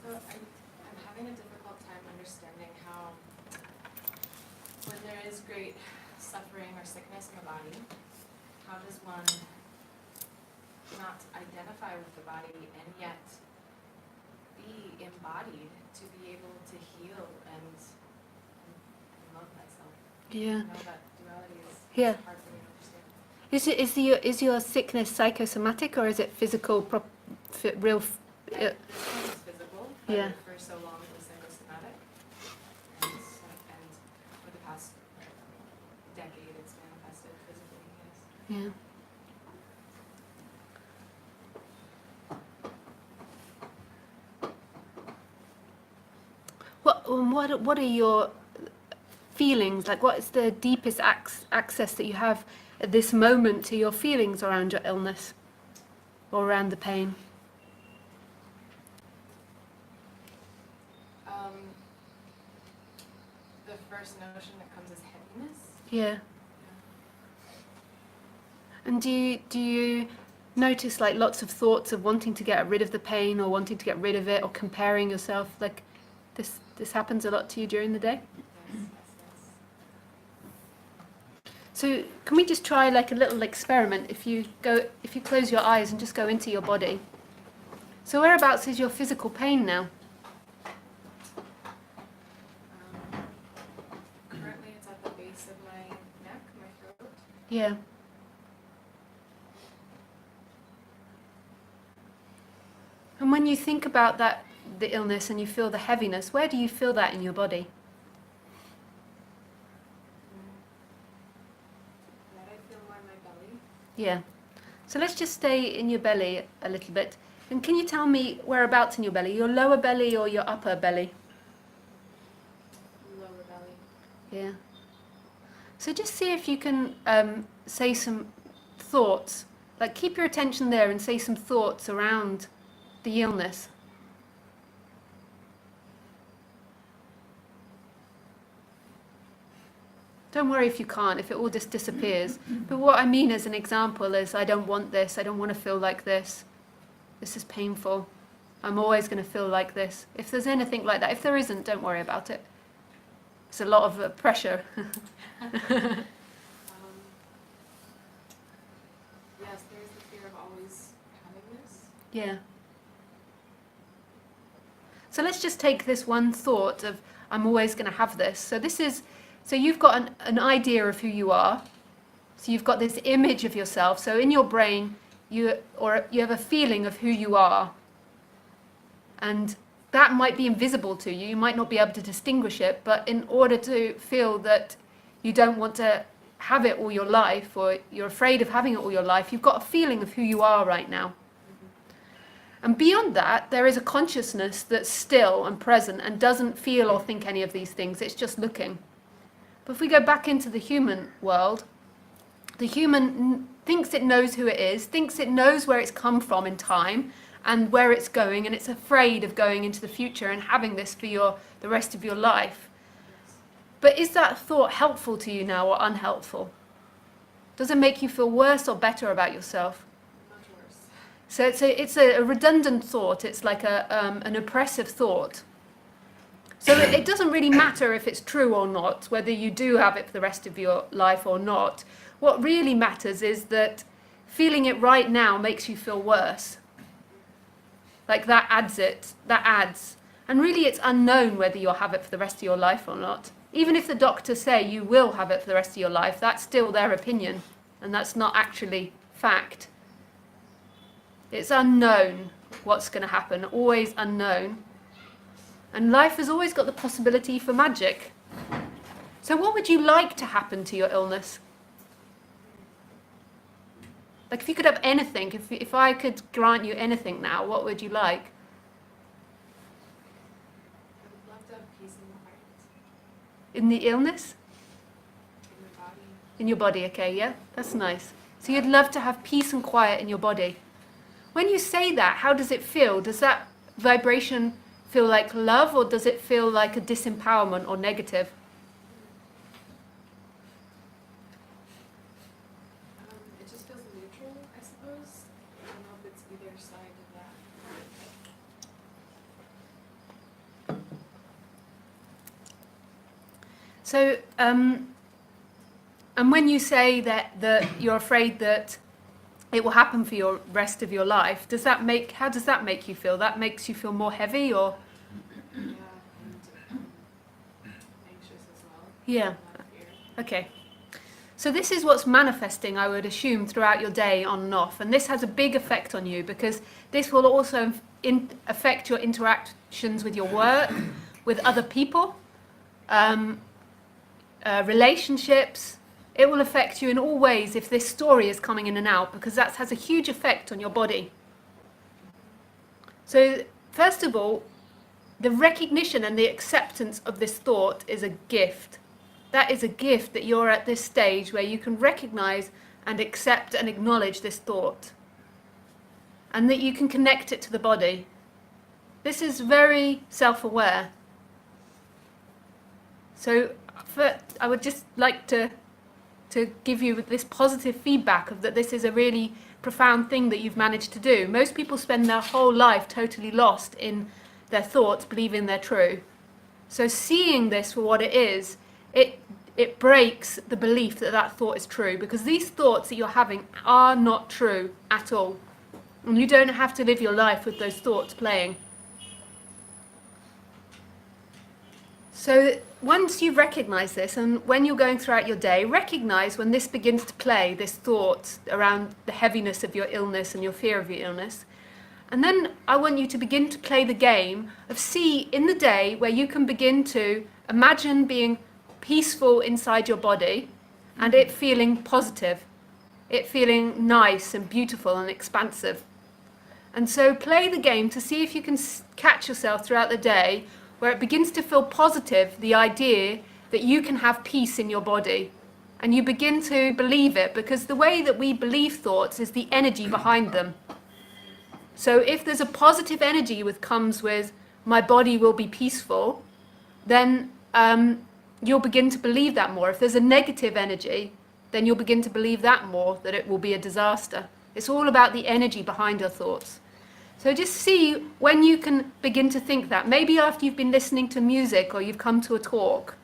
So I'm having a difficult time understanding how, when there is great suffering or sickness in the body, how does one not identify with the body and yet be embodied to be able to heal and love myself? Yeah. I know that duality is hard for me to understand. Is your sickness psychosomatic or is it physical? Real? This one is physical, but Yeah. for so long it was psychosomatic, and for the past decade it's manifested physically, yes. Yeah. What are your feelings? Like, what is the deepest access that you have at this moment to your feelings around your illness or around the pain? The first notion that comes is heaviness. Yeah. And do you notice like lots of thoughts of wanting to get rid of the pain or wanting to get rid of it or comparing yourself? Like this happens a lot to you during the day? Yes. So can we just try like a little experiment? If you close your eyes and just go into your body. So whereabouts is your physical pain now? Currently it's at the base of my neck, my throat. Yeah. And when you think about that, the illness, and you feel the heaviness, where do you feel that in your body? That I feel more in my belly. Yeah. So let's just stay in your belly a little bit. And can you tell me whereabouts in your belly? Your lower belly or your upper belly? Lower belly. Yeah. So just see if you can say some thoughts. Like keep your attention there and say some thoughts around the illness. Don't worry if you can't, if it all just disappears. But what I mean as an example is, I don't want this, I don't want to feel like this. This is painful. I'm always going to feel like this. If there's anything like that, if there isn't, don't worry about it. It's a lot of pressure. Yes, there's the fear of always having this. Yeah. So let's just take this one thought of, I'm always going to have this. So you've got an idea of who you are. So you've got this image of yourself. So in your brain, you have a feeling of who you are. And that might be invisible to you. You might not be able to distinguish it. But in order to feel that you don't want to have it all your life, or you're afraid of having it all your life, you've got a feeling of who you are right now. And beyond that, there is a consciousness that's still and present and doesn't feel or think any of these things. It's just looking. But if we go back into the human world, the human thinks it knows who it is, thinks it knows where it's come from in time and where it's going, and it's afraid of going into the future and having this for the rest of your life. But is that thought helpful to you now or unhelpful? Does it make you feel worse or better about yourself? Much worse. So it's a redundant thought. It's like an oppressive thought. So it doesn't really matter if it's true or not, whether you do have it for the rest of your life or not. What really matters is that feeling it right now makes you feel worse. Like that adds. And really it's unknown whether you'll have it for the rest of your life or not. Even if the doctors say you will have it for the rest of your life, that's still their opinion. And that's not actually fact. It's unknown what's going to happen, always unknown. And life has always got the possibility for magic. So what would you like to happen to your illness? Like if you could have anything, if I could grant you anything now, what would you like? I would love to have peace and quiet. In the illness? In my body. In your body, okay, yeah? That's nice. So you'd love to have peace and quiet in your body. When you say that, how does it feel? Does that vibration feel like love, or does it feel like a disempowerment or negative? It just feels neutral, I suppose. I don't know if it's either side of that. So, and when you say that you're afraid that it will happen for your rest of your life, how does that make you feel? That makes you feel more heavy, or? Yeah, and anxious as well. Yeah. A lot of fear. Okay. So this is what's manifesting, I would assume, throughout your day on and off. And this has a big effect on you because this will also affect your interactions with your work, with other people, relationships. It will affect you in all ways if this story is coming in and out, because that has a huge effect on your body. So first of all, the recognition and the acceptance of this thought is a gift. That is a gift, that you're at this stage where you can recognize and accept and acknowledge this thought, and that you can connect it to the body. This is very self-aware. So I would just like to give you this positive feedback of that this is a really profound thing that you've managed to do. Most people spend their whole life totally lost in their thoughts, believing they're true. So seeing this for what it is, it breaks the belief that that thought is true, because these thoughts that you're having are not true at all. And you don't have to live your life with those thoughts playing. So once you recognize this, and when you're going throughout your day, recognize when this begins to play, this thought around the heaviness of your illness and your fear of your illness. And then I want you to begin to play the game of see in the day where you can begin to imagine being peaceful inside your body and it feeling positive, it feeling nice and beautiful and expansive. And so play the game to see if you can catch yourself throughout the day where it begins to feel positive, the idea that you can have peace in your body. And you begin to believe it, because the way that we believe thoughts is the energy behind them. So if there's a positive energy that comes with, my body will be peaceful, then you'll begin to believe that more. If there's a negative energy, then you'll begin to believe that more, that it will be a disaster. It's all about the energy behind your thoughts. So just see when you can begin to think that. Maybe after you've been listening to music or you've come to a talk.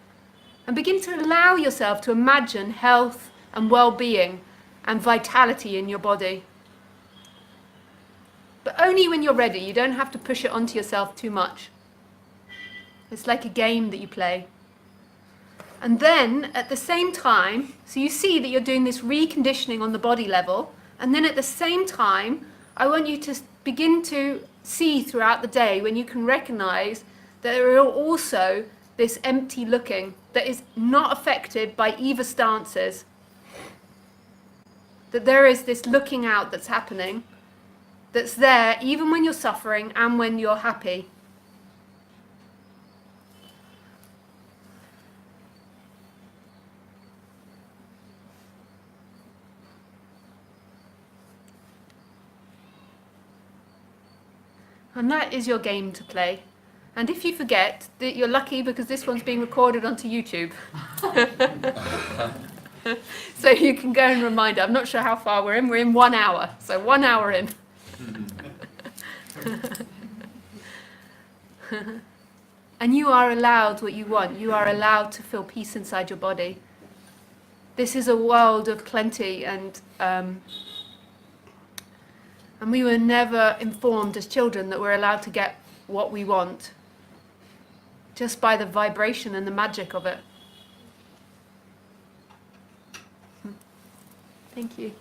And begin to allow yourself to imagine health and well-being and vitality in your body. But only when you're ready. You don't have to push it onto yourself too much. It's like a game that you play. And then at the same time, so you see that you're doing this reconditioning on the body level, and then at the same time, I want you to begin to see throughout the day when you can recognize that there are also this empty looking that is not affected by either stances. That there is this looking out that's happening, that's there even when you're suffering and when you're happy. And that is your game to play. And if you forget, that you're lucky because this one's being recorded onto YouTube. So you can go and remind it. I'm not sure how far we're in. We're in 1 hour. So 1 hour in. And you are allowed what you want. You are allowed to feel peace inside your body. This is a world of plenty, and we were never informed as children that we're allowed to get what we want, just by the vibration and the magic of it. Thank you.